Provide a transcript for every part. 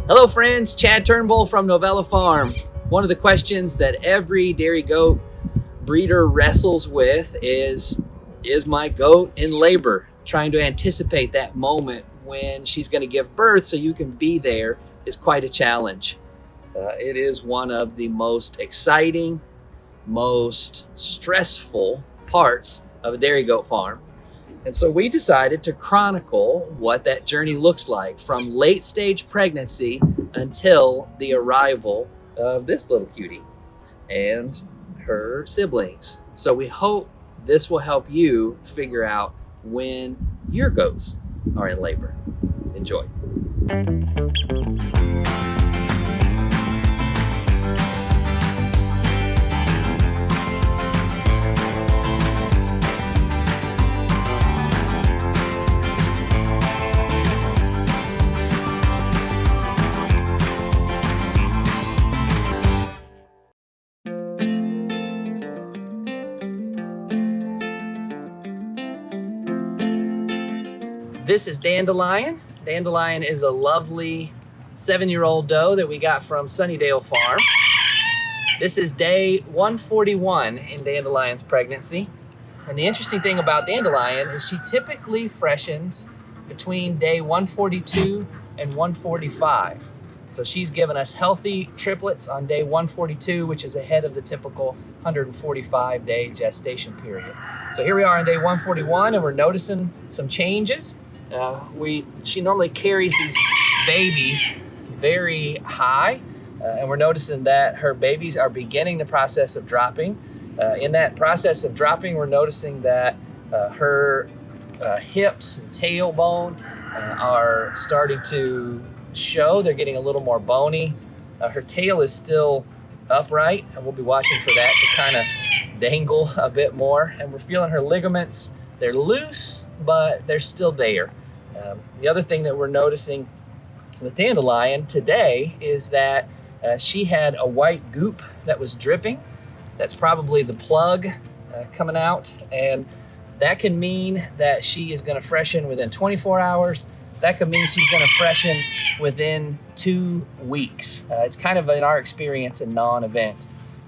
Hello friends, Chad Turnbull from Novella Farm. One of the questions that every dairy goat breeder wrestles with is my goat in labor? Trying to anticipate that moment when she's going to give birth so you can be there is quite a challenge. It is one of the most exciting, most stressful parts of a dairy goat farm. And so we decided to chronicle what that journey looks like from late stage pregnancy until the arrival of this little cutie and her siblings. So we hope this will help you figure out when your goats are in labor. Enjoy. This is Dandelion. Dandelion is a lovely 7-year-old doe that we got from Sunnydale Farm. This is day 141 in Dandelion's pregnancy. And the interesting thing about Dandelion is she typically freshens between day 142 and 145. So she's given us healthy triplets on day 142, which is ahead of the typical 145-day gestation period. So here we are on day 141 and we're noticing some changes. She normally carries these babies very high, and we're noticing that her babies are beginning the process of dropping. In that process of dropping, we're noticing that her hips and tailbone are starting to show. They're getting a little more bony. Her tail is still upright, and we'll be watching for that to kind of dangle a bit more. And we're feeling her ligaments. They're loose, but they're still there. The other thing that we're noticing with Dandelion today is that she had a white goop that was dripping. That's probably the plug coming out, and that can mean that she is going to freshen within 24 hours. That could mean she's going to freshen within 2 weeks. It's kind of, in our experience, a non-event.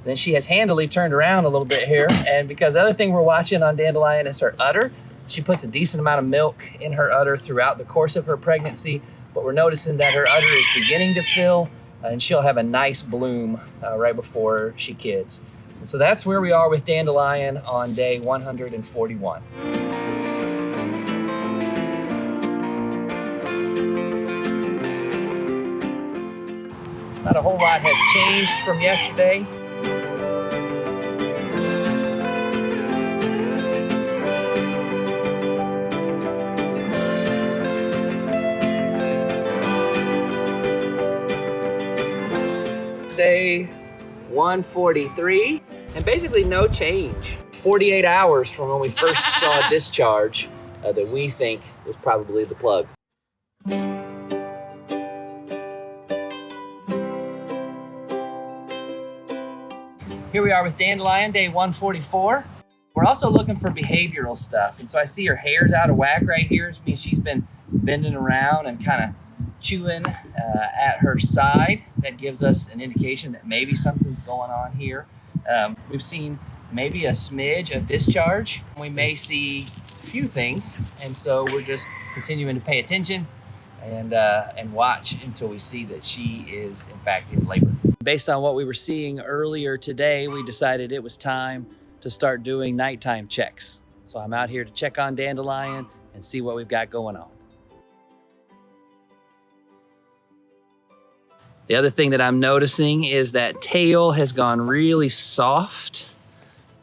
Then she has handily turned around a little bit here, and because the other thing we're watching on Dandelion is her udder. She puts a decent amount of milk in her udder throughout the course of her pregnancy, but we're noticing that her udder is beginning to fill, and she'll have a nice bloom right before she kids. And so that's where we are with Dandelion on day 141. Not a whole lot has changed from yesterday. Day 143, and basically no change. 48 hours from when we first saw a discharge that we think was probably the plug. Here we are with Dandelion, day 144. We're also looking for behavioral stuff, and so I see her hair's out of whack right here. It means she's been bending around and kind of chewing at her side. That gives us an indication that maybe something's going on here. We've seen maybe a smidge of discharge. We may see a few things, and so we're just continuing to pay attention and watch until we see that she is in fact in labor. Based on what we were seeing earlier today, we decided it was time to start doing nighttime checks. So I'm out here to check on Dandelion and see what we've got going on. The other thing that I'm noticing is that tail has gone really soft.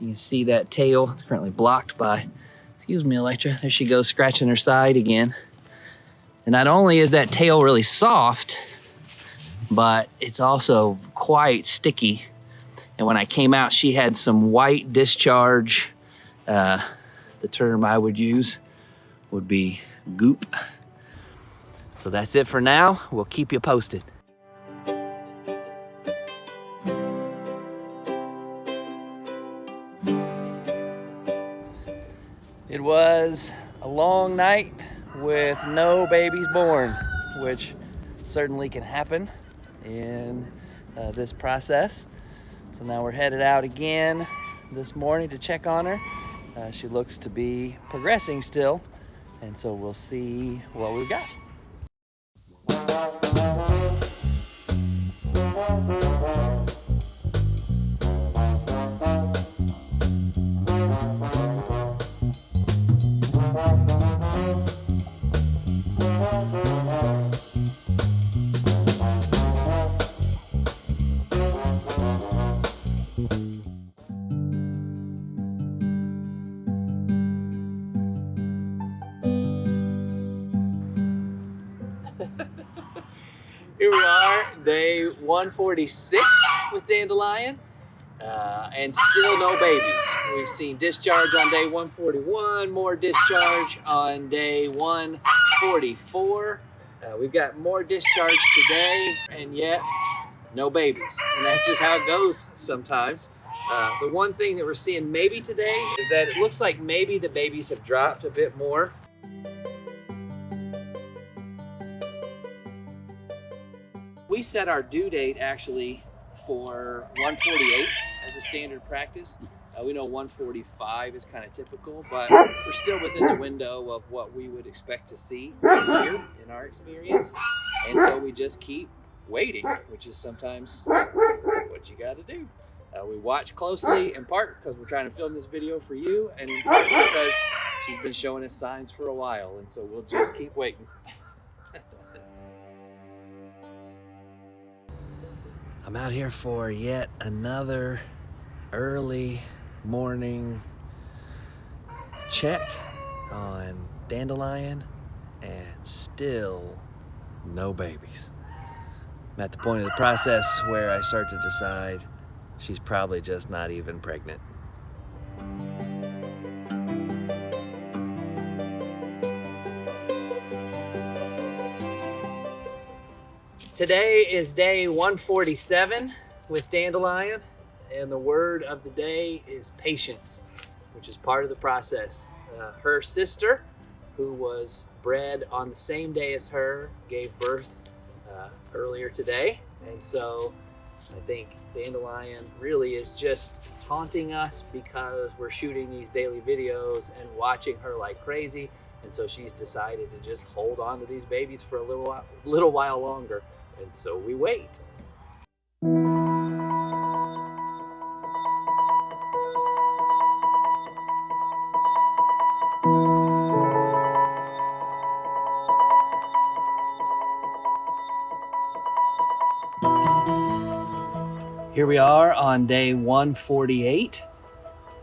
You can see that tail, it's currently blocked by, excuse me, Electra, there she goes scratching her side again. And not only is that tail really soft, but it's also quite sticky. And when I came out, she had some white discharge. The term I would use would be goop. So that's it for now. We'll keep you posted. It was a long night with no babies born, which certainly can happen in this process. So now we're headed out again this morning to check on her. She looks to be progressing still, and so we'll see what we've got. Here we are, day 146 with Dandelion, and still no babies. We've seen discharge on day 141, more discharge on day 144. We've got more discharge today, and yet no babies. And that's just how it goes sometimes. The one thing that we're seeing maybe today is that it looks like maybe the babies have dropped a bit more. We set our due date actually for 148 as a standard practice. We know 145 is kind of typical, but we're still within the window of what we would expect to see here in our experience. And so we just keep waiting, which is sometimes what you got to do. We watch closely, in part because we're trying to film this video for you, and in part because she's been showing us signs for a while, and so we'll just keep waiting. I'm out here for yet another early morning check on Dandelion, and still no babies. I'm at the point of the process where I start to decide she's probably just not even pregnant. Today is day 147 with Dandelion, and the word of the day is patience, which is part of the process. Her sister, who was bred on the same day as her, gave birth earlier today, and so I think Dandelion really is just taunting us because we're shooting these daily videos and watching her like crazy, and so she's decided to just hold on to these babies for a little while longer. And so we wait. Here we are on day 148,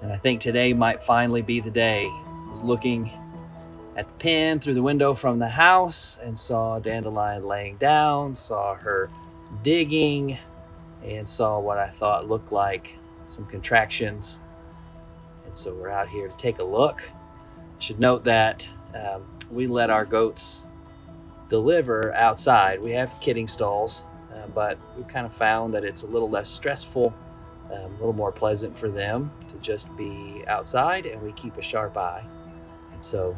and I think today might finally be the day. I was looking at the pen through the window from the house and saw Dandelion laying down, saw her digging, and saw what I thought looked like some contractions. And so we're out here to take a look. I should note that we let our goats deliver outside. We have kidding stalls, but we've kind of found that it's a little less stressful, a little more pleasant for them to just be outside, and we keep a sharp eye. And so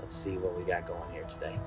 let's see what we got going here today.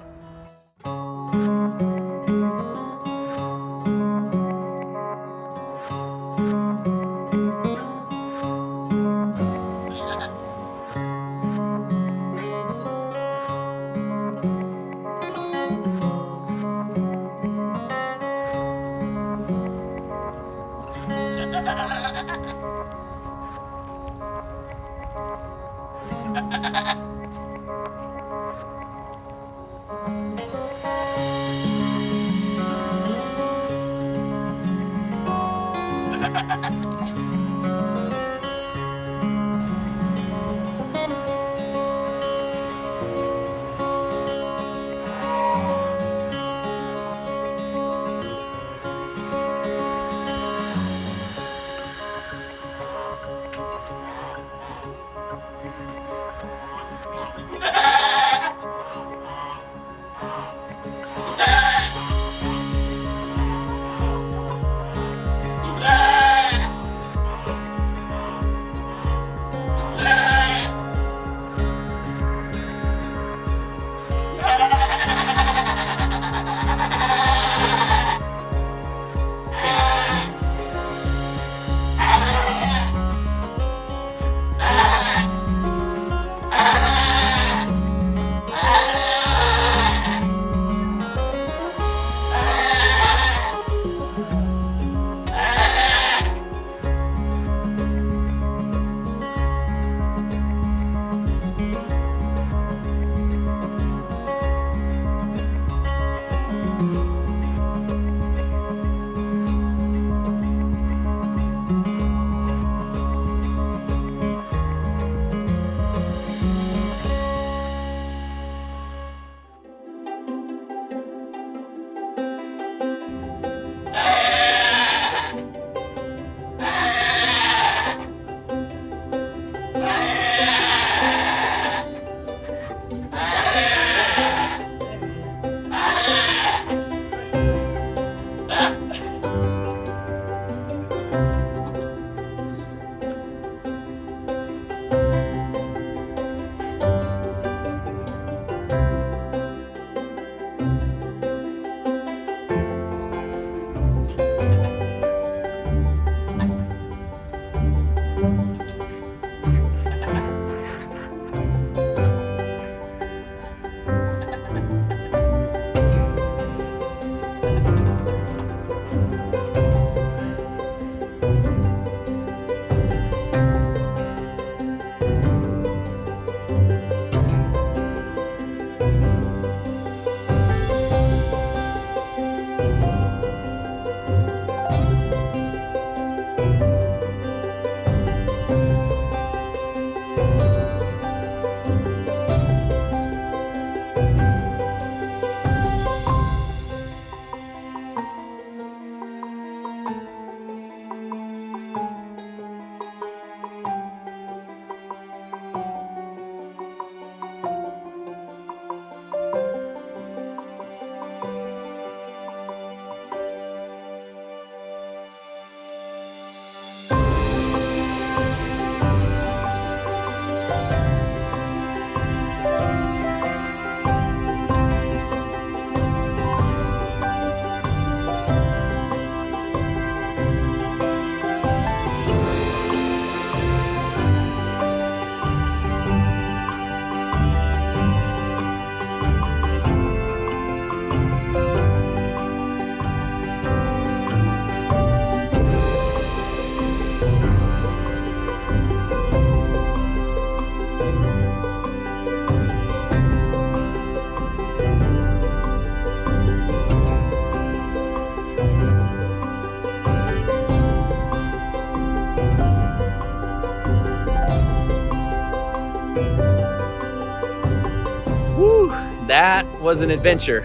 that was an adventure,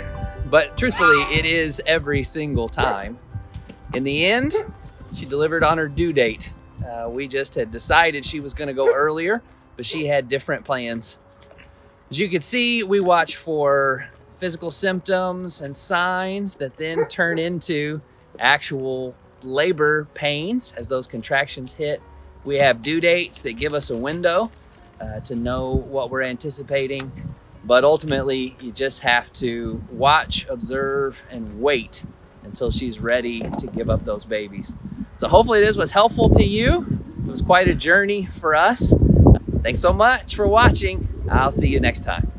but truthfully, it is every single time. In the end, she delivered on her due date. We just had decided she was gonna go earlier, but she had different plans. As you can see, we watch for physical symptoms and signs that then turn into actual labor pains as those contractions hit. We have due dates that give us a window to know what we're anticipating, but ultimately you just have to watch, observe, and wait until she's ready to give up those babies. So hopefully this was helpful to you. It was quite a journey for us. Thanks so much for watching. I'll see you next time.